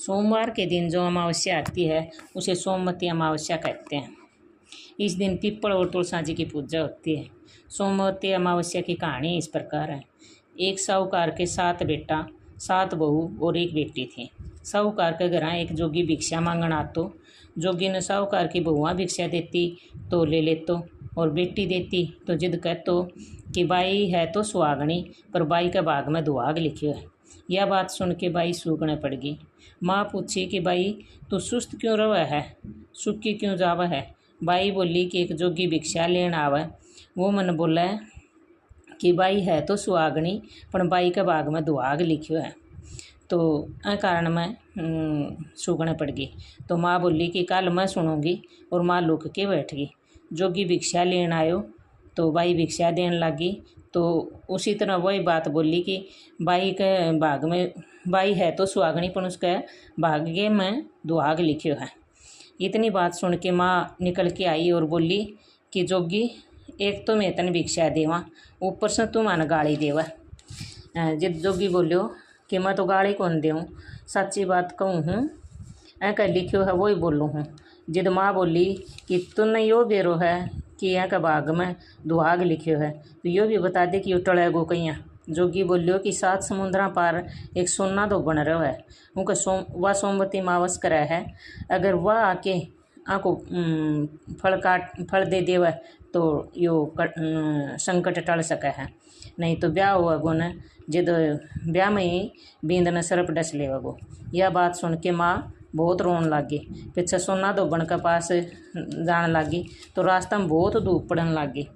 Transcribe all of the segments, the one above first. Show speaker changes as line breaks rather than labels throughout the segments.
सोमवार के दिन जो अमावस्या आती है उसे सोमवती अमावस्या कहते हैं। इस दिन पीपल और तुलसा जी की पूजा होती है। सोमवती अमावस्या की कहानी इस प्रकार है। एक साहूकार के 7 बेटा 7 बहू और एक बेटी थी। साहूकार के घर एक जोगी भिक्षा मांगन आतो। जोगी ने साहूकार की बहुआ भिक्षा देती तो ले लेतो और बेटी देती तो जिद कहतो कि बाई है तो सुहागणी पर बाई के भाग में दुहाग लिखियो है। यह बात सुन के बाई सूखने पड़ गई। माँ पूछी कि बाई तू सुस्त क्यों रवा है, सुखी क्यों जावा है। बाई बोली कि एक जोगी भिक्षा लेन आवे, वो मन बोला कि बाई है तो सुहागणी पर बाई के भाग में दुहाग लिखियो है, तो अ कारण मैं सूखने पड़ गई। तो माँ बोली कि कल मैं सुनूंगी और माँ लुक के बैठ गई। जोगी भिक्षा लेन आयो तो बाई भिक्षा देन लगी, तो उसी तरह वही बात बोली कि बाई के भाग में बाई है तो सुहागणी पर उसके भाग्य में दुहाग लिखियो है। इतनी बात सुन के माँ निकल के आई और बोली कि जोगी एक तो मैं तन भिक्षा देवा, ऊपर से तू मन गाली देवा। जिद जोगी बोलियो कि मैं तो गाली कौन देऊँ, सच्ची बात कहूँ हूँ, ऐ कर लिखियो है वही बोलूँ हूँ। जिद माँ बोली कि तुमने यो बेरो है कि यहाँ का भाग में दुहाग लिखियो है, तो यो भी बता दे कि यो टड़ेगो कहीं। जोगी बोलियो कि 7 समुद्रा पार एक सोना दो बन रहा है, उनका वह सोमवती मावस करे है। अगर वह आके आको फल दे देवे तो यो संकट टल सके है, नहीं तो ब्याह हुआ गो न जिद ब्याह में ही बींद न सरप डस लेवा गो। यह बात सुन के माँ बहुत रोन लगी। पीछे सोना धोबन के पास जान लगी तो रास्ता में बहुत धूप पड़न लगी।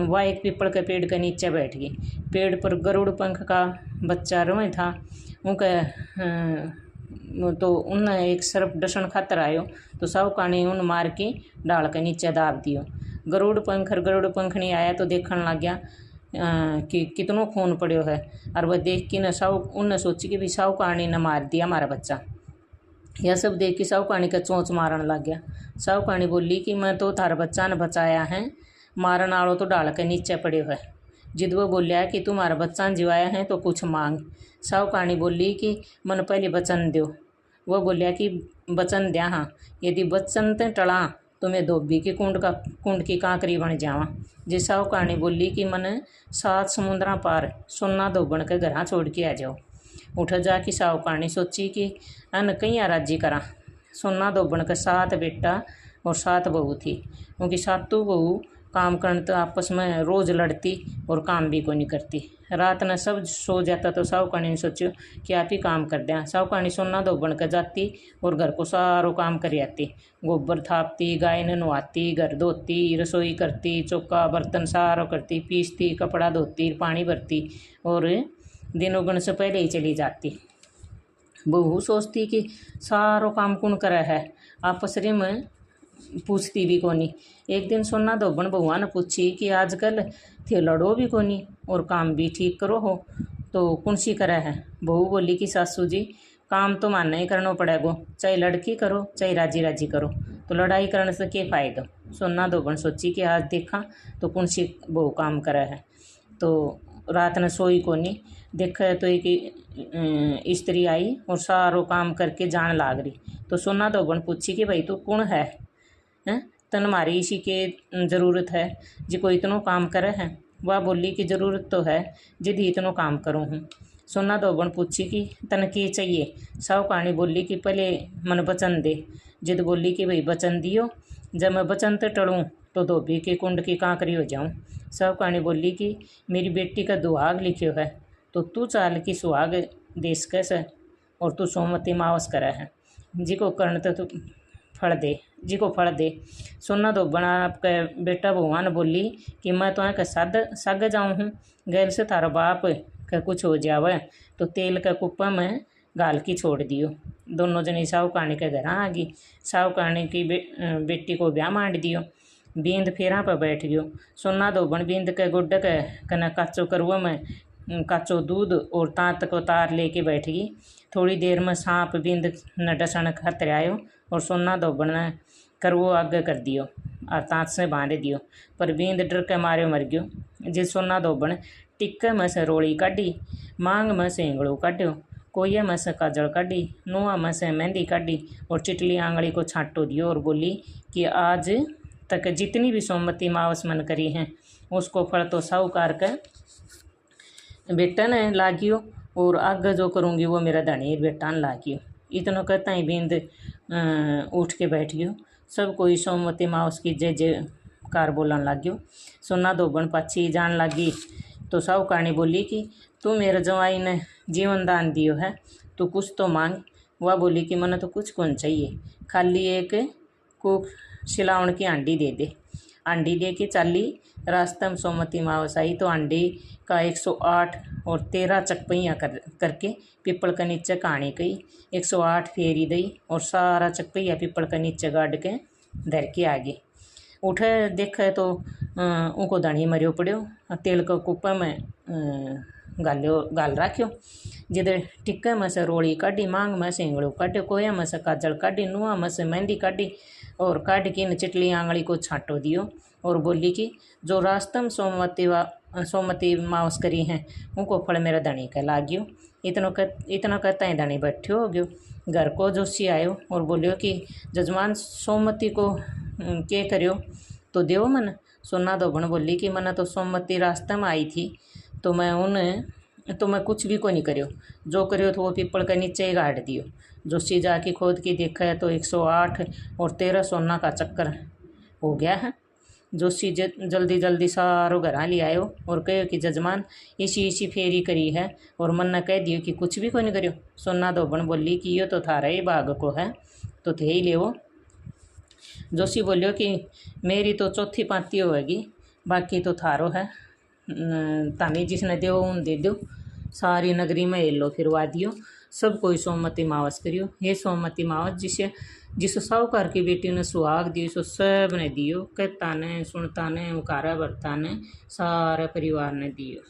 वह एक पीपल के पेड़ के नीचे बैठ गई। पेड़ पर गरुड़ पंख का बच्चा रोए था, उनके तो उन एक सरप डसन खातर आयो तो साहूकानी उन मार के डाल के नीचे दाब दियो। गरुड़ पंखनी आया तो देखने लग गया कि कितनों खून पड़ो है, और वह देख के न उनने सोची कि भी साहूकानी ने मार दिया हमारा बच्चा। यह सब देख के साहूकानी का चोंच मारन लग गया। साहूकानी बोली कि मैं तो थार बच्चा ने बचाया है, मारन आलो तो डाल के नीचे पड़ो है। जिद वो बोलिया कि तुम्हारा बच्चा जिवाया है तो कुछ मांग। साहूकानी बोली कि मन पहले वचन दो। वह बोलिया कि वचन द्या हाँ, यदि वचन ते टला तो मैं धोबी के कुंड की कांकरी बन जावा। जी साहूकानी बोली कि मन 7 समुद्रा पार सोना धोबन के घर छोड़ के आ जाओ। उठ जा कि साहूकानी सोची कि अन कहीं राजी करा। सोना धोबन के 7 बेटा और 7 बहू थी, क्योंकि 7 बहू काम करने तो आपस में रोज़ लड़ती और काम भी कोई नहीं करती। रात ने सब सो जाता तो साहूकानी ने सोचो कि आप ही काम कर दें। साहूकानी सोना धोबन कर जाती और घर को सारो काम कर आती, गोबर थापती, गाय ने नहवाती, घर धोती, रसोई करती, चौका बर्तन सारो करती, पीसती, कपड़ा धोती, पानी भरती और दिन उगने से पहले ही चली जाती। बहू सोचती कि सारो काम कौन करे है, आपस में पूछती भी कोनी। एक दिन सोना धोबन बहुआ ने पूछी कि आजकल थे लड़ो भी कोनी और काम भी ठीक करो हो, तो कौन सी करे है। बहू बोली कि सासू जी काम तो मानना ही करना पड़ेगो, चाहे लड़की करो चाहे राजी राजी करो, तो लड़ाई करने से क्या फ़ायदा। सोना धोबन सोची कि आज देखा तो कौन सी बहू काम करे है। तो रात ने सोई कोनी, देखा तो एक स्त्री आई और सारो काम करके जान लाग रही। तो सोना धोबन पूछी कि भाई तू कौन है, तन मारी इसी के ज़रूरत है जी कोई इतनो काम करे है। वह बोली कि ज़रूरत तो है जिद इतनो काम करूँ हूँ। सोना धोबन पूछी कि तन के चाहिए। साहूकानी बोली कि पहले मन वचन दे। जिद बोली कि भाई वचन दियो, जब मैं वचन तो टड़ूँ तो धोबी के कुंड की कांकरी हो जाऊँ। साहूकानी बोली कि मेरी बेटी का दुहाग लिखियो है, तो तू चाल की सुहाग देश कैसे और तू सोमवती मावस करे है, जी को कर्ण तो तू फल दे, जी को फल दे। सोना धोबन आपके बेटा भगवान बोली कि मैं तो यहाँ सग जाऊँ हूँ, गैल से थारा बाप का कुछ हो जावे तो तेल का कुप्पा में गाल की छोड़ दियो। दोनों जनी साहूकानी के घर आ गई। साहूकानी की बेटी को ब्याह मांड दियो। बींद फेरा पर बैठ गयो। सोना धोबन बींद के गुड्ड के कना काचो करुआ में काचो दूध और तात को तार लेके बैठ गई। थोड़ी देर में सांप बींद न डसन खातर आयो और सोना धोबन ने करवो आगे कर दियो और तात से बांध दियो, पर बींद डर के मारे मर गयो। जिस सोना धोबन टिक्के में से रोड़ी काढ़ी, मांग में से इंगड़ू काढ़्यो, कोई में से काजल काढ़ी, नुआ में से मेहंदी काढ़ी और चिटली आंगली को छांटो दियो और बोली कि आज तक जितनी भी सोमवती मावस मन करी हैं उसको फल तो साहूकार के बेटन लागियो और आगे जो करूँगी वो मेरा धनी बेटान लागियो। इतना कहता ही बिंद उठ के बैठ गयो। सब कोई सोमवती मावस की जय जयकार बोलन लग गयो। सोना धोबन पाछी जान लगी तो साहूकार ने बोली कि तू मेरे जवाई ने जीवन दान दियो है, तू कुछ तो मांग। वह बोली कि मने तो कुछ कौन चाहिए, खाली एक कुक सिलावन की आंडी दे दे। आंडी दे के चाली। रास्ते में सोमवती मावस आई तो आंडी का 108 और 13 चकपैया करके पिपल के नीचे कहानी कही। 108 फेरी दई और सारा चकपैया पिपल के नीचे गाड़ के धर के आगे उठे। देखे तो उनको धनी मरियो पड़ो, तेल के कुप्पा में गाल राख्यो। जिधर टिक्के में से रोड़ी काढ़ी, मांग में से इंगड़ो काढ़ो, कोया में से काजल काढ़ी, नुआ में से मेहंदी काढ़ी और काढ़ के इन चिटली आंगली को छांटो दियो और बोली कि जो रास्ते में सोमवती मावस करी हैं उनको फल मेरा धनी के लागियो। इतना कहता ही धनी बैठो हो गयो। घर को जोशी आयो और बोलियो कि जजमान सोमवती को के करियो तो देव मन। सोना धोबन बोली कि मना तो सोमवती रास्ते में आई थी तो मैं कुछ भी को नहीं करियो, जो करियो तो वो पीपल के नीचे ही गाड़ दियो। जोशी जाके खोद के देखा है तो 108 और 13 सोना का चक्कर हो गया है। जोशी जल्दी जल्दी सारो घर ले आयो और कहो कि जजमान इसी फेरी करी है और मन ने कह दियो कि कुछ भी को नहीं करियो। सोना धोबन बोली कि यो तो थारा ही भाग को है तो थे ही ले वो। जोशी बोलियो कि मेरी तो चौथी पाती होगी, बाकी तो थारो है, तानी जिसने दो उन दे दो। सारी नगरी में एलो फिरवा दियो। सब कोई सोमवती मावस करियो। हे सोमवती मावस जिस साहूकार की बेटी ने सुहाग दियो सो सब ने दियो। कहता ने सुनता ने उकारा भरता ने सारे परिवार ने दियो।